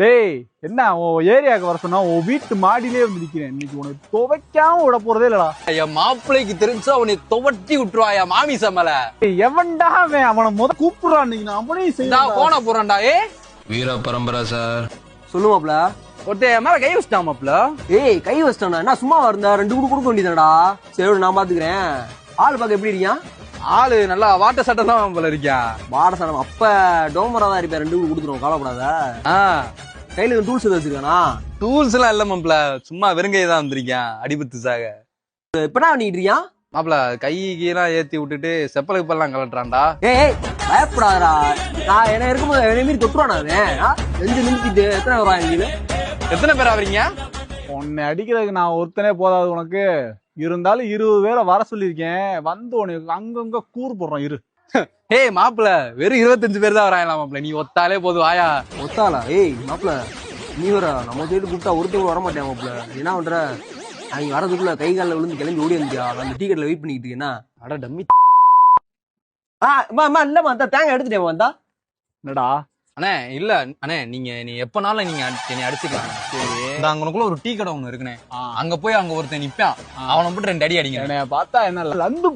டேய் என்ன உன் ஏரியாவுக்கு வர சொன்னா உன் வீட்டு மாடியிலே வந்து நிக்கிறேன். இன்னைக்கு உனக்கு துவைக்காம விட போறதே இல்லடா. என் மாப்பிள்ளைக்கு தெரிஞ்சா அவனை துவட்டி விட்டுருவாயா மாமிச மேல. எவன்டா அவனை முத கூப்பிடுறான். இன்னைக்கு நான் அவனையும் செய்ய போன போறான்டா. வீர பரம்பரா சார் சொல்லுவாப்ல. ஒருத்த மேல கை வச்சிட்டாமாப்ல. ஏய் கை வச்சிட்டானா என்ன சும்மா இருந்தா 2 கூட கொடுக்க வேண்டியதாடா. சரி நான் பாத்துக்கிறேன். ஆள் பாக்க எப்படி இருக்கியான்? ஆளு நல்லா வாட்ட சட்டை தான் போல இருக்கியா. வாட சடம் அப்ப டோமரா தான் இருப்பேன். 2 கூட கொடுத்துருவோம் கவலைப்படாத. கையில டூல்ஸ் எதாவது வச்சிருக்கானா? டூல்ஸ் எல்லாம் இல்ல மாப்ள, சும்மா வெறுங்கையை தான் வந்திருக்கேன் அடிபத்து சாக. இப்பதான் பண்ணிட்டு இருக்கியான் மாப்ள? கை கீழாம் ஏத்தி விட்டுட்டு செப்பலுக்கு பல்லாம் கலட்டுறான்டா. ஏய் பயப்படாதடா. நான் என்ன இருக்கும்போது என்ன மீறி தொட்டுருவானா அவன்? 5 நிமிஷத்துக்கு எத்தனை வருவான் எங்க? எத்தனை பேர் ஆவறீங்க? உன்னை அடிக்கிறதுக்கு நான் ஒருத்தனே போதாது உனக்கு. இருந்தாலும் 20 பேரை வர சொல்லியிருக்கேன். வந்து உனக்கு அங்கங்க கூறு போடுறோம் இரு. ஏய் மாப்ள, வெறும் 25 பேர் தான் வராங்களா மாப்ள? நீ ஒத்தாலே போது வாயா. ஒத்தாளா? ஏய் மாப்பிள நீ வர நம்ம சைடு கூப்பிட்டா ஒருத்தர் கூட வர மாட்டேன் மாப்பிள. என்ன பண்ற? அவங்க வரதுக்குள்ள கை காலில் விழுந்து கிளம்பி ஓடி வந்துட்டியா? அந்த டீ கடையில் வெயிட் பண்ணிக்கிட்டு இருக்கேன்னா. அட டம்மி. இல்லம்மா அந்த தேங்காய் எடுத்துட்டேன் வந்தா. என்னடா அண்ணே இல்ல அண்ணே, நீ எப்பனாலும் நீங்க என்னை அடிச்சுக்கலாம். சரி அங்கனுக்குள்ள ஒரு டீ கடை ஒண்ணு இருக்குண்ணே. அங்க போய் அங்க ஒருத்தன் நிப்பான். அவனை போட்டு 2 அடி அடிங்க. என்னைய பார்த்தா என்ன லந்து